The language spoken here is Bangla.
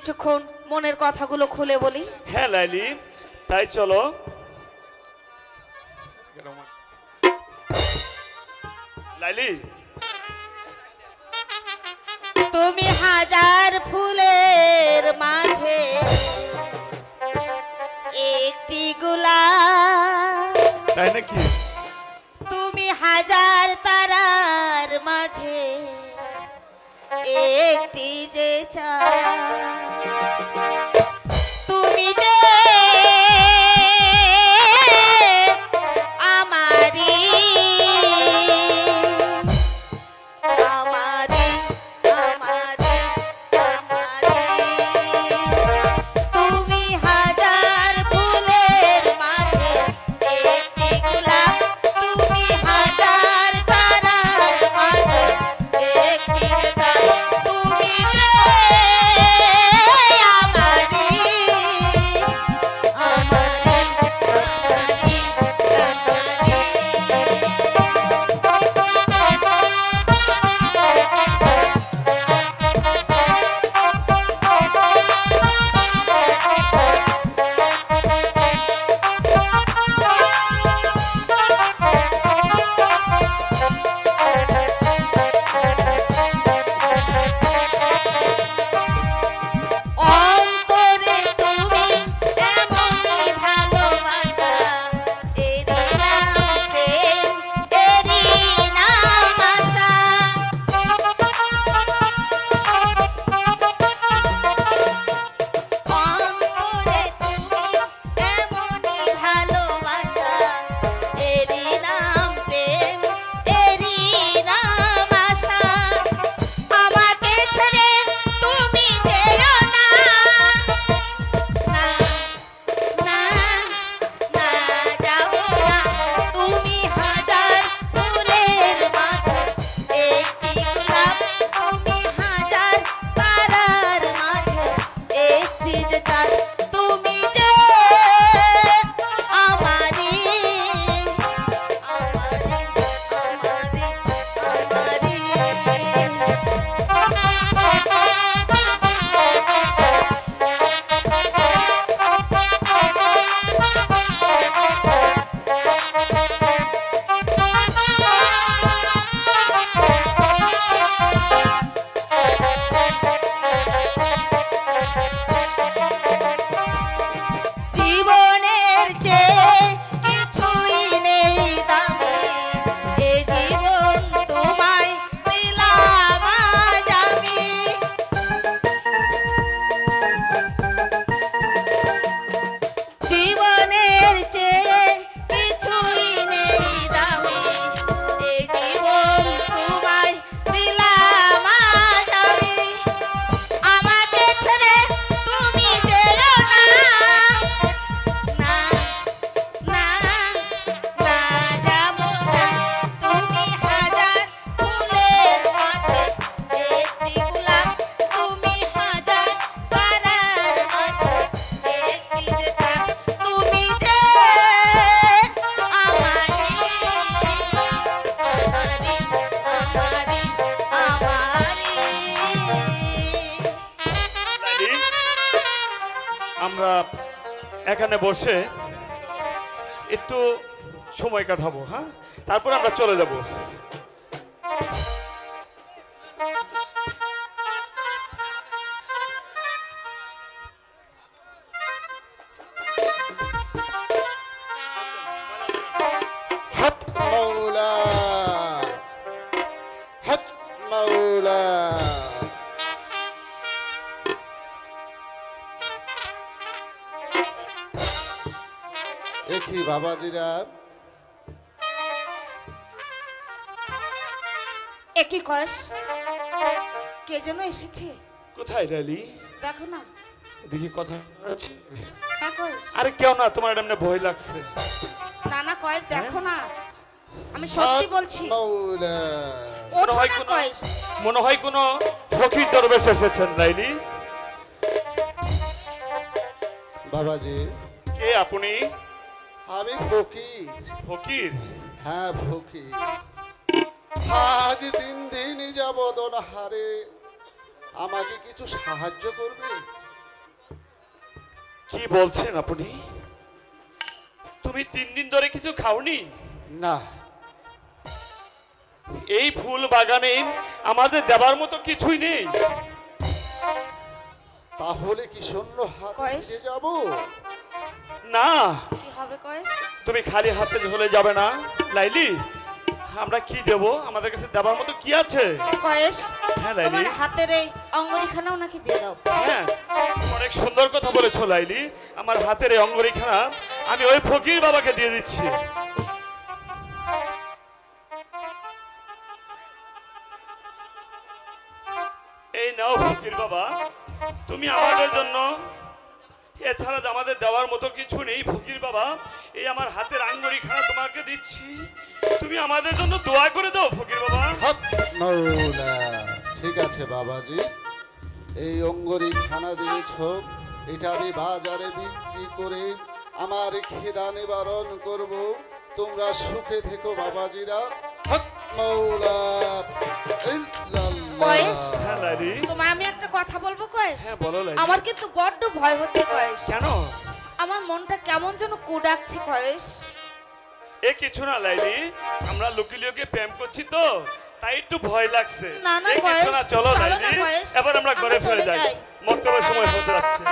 কিছুক্ষণ মনের কথাগুলো খুলে বলি। হ্যাঁ লাইলি, তাই চলো। লাইলি, তুমি হাজার ফুলের মাঝে একটি গোলাপ, তাই নাকি? তুমি হাজার তারার মাঝে একটি যে চাঁদ, তুমি যে আমারি আমারি আমারি আমারি, তুমি হাজার ফুলের মাঝে একটি গোলাপ, তুমি হাজার তারার মাঝে একটি চাঁদ, তুমি যে আমারি আমারি অন্তরে তুমি এমনই ভালোবাসা, এরি নাম প্রেম, এরি নাম আশা, অন্তরে তুমি এমনই ভালোবাসা, এরি নাম প্রেম, এরি নাম আশা, আমাকে ছেড়ে তুমি যেও না, না না না যাবো না, তুমি হাজার ফুলের মাঝে একটি গোলাপ, তুমি হাজার তারার মাঝে একটি যে চাঁদ, তুমি যে আমারি আমারি আমারি জীবনের চেয়ে কিছুই নেই দামি, এ জীবন তোমায় দিলাম আজ আমি, জীবনের চেয়ে কিছুই নেই দামি, এ জীবন তোমায় দিলাম আজ আমি, আমাকে ছেড়ে তুমি যেও না, না না না যাবো না, তুমি হাজার ফুলের মাঝে একটি গোলাপ, তুমি হাজার তারার মাঝে একটি যে চাঁদ, তুমি যে আমারি আমারি আমারি লাইলি, আমরা এখানে বসে একটু সময় কাটাবো, হ্যাঁ? তারপর আমরা চলে যাব। হাত মাওলা, হাত মাওলা। দেখি বাবাজিরা, একই কয়েস কে যেন এসেছে, কোথায় লাইলি? দেখো না। দেখি কথা আছে। হ্যাঁ কয়েস, আরে কেউ না, তোমার এমনি ভয় লাগছে। না না কয়েস দেখো না, আমি সত্যি বলছি, মাওলা। ওঠো হয় না কোনো- কয়েস। মনে হয় কোনো ফকির দরবেশ এসেছেন লাইলি। বাবাজি, কে আপনি? আমি ফকির। ফকির? হ্যাঁ ফকির। আজ 3 দিন যাবৎ অনাহারে, আমাকে কিছু সাহায্য করবে? কি বলছেন আপনি? তুমি 3 দিন ধরে কিছু খাওনি? না, এই ফুল বাগানে আমাদের দেবার মতো কিছুই নেই। তাহলে কি শূন্য হাত কয়েস? ফিরে যাব? না, কি হবে কয়েস? তুমি খালি হাতে হলে যাবে না লাইলি। আমরা কি দেব? আমাদের কাছে দেবার মতো কি আছে? কয়েস, হ্যাঁ, লাইলি। তোমার হাতের এই অঙ্গুলিখানাও নাকি দিয়ে দাও। হ্যাঁ, তুমি অনেক সুন্দর কথা বলেছো লাইলি। আমার হাতের এই অঙ্গুরিখানা আমি ওই ফকির বাবাকে দিয়ে দিচ্ছি। এই নাও ফকির বাবা, তুমি আমাদের জন্য, এছাড়া যে আমাদের দেওয়ার মতো কিছু নেই ফকির বাবা, এই আমার হাতের আঙ্গুরিখানা তোমাকে দিচ্ছি। তুমি আমাদের জন্য দোয়া করে দাও ফকির বাবা। হাত মাওলা। ঠিক আছে বাবাজি, এই অঙ্গরি খানা দিয়েছ, এটা আমি বাজারে বিক্রি করে আমার খিদা নিবারণ করব। তোমরা সুখে থেকো বাবাজিরা। হক মাওলা ইল্লাল্লাহ। কয়েস? হ্যাঁ লাইলি। তোমায় আমি একটা কথা বলবো কয়েস? হ্যাঁ বলো লাইলি। আমার কিন্তু বড্ড ভয় হচ্ছে কয়েস। কেন? আমার মনটা কেমন যেন কুডাকছে কয়েস। এ কিছু না লাইলি, আমরা লুকিলিওকে প্রেম করছি তো, তাই একটু ভয় লাগছে। না, না, এ কিছু কয়েস, না, চলো চলো না, লাইলি, কয়েস। এবার আমরা ঘরে আমরা ফিরে চলে যাই। যাই। মক্তবের সময় হতে যাচ্ছে।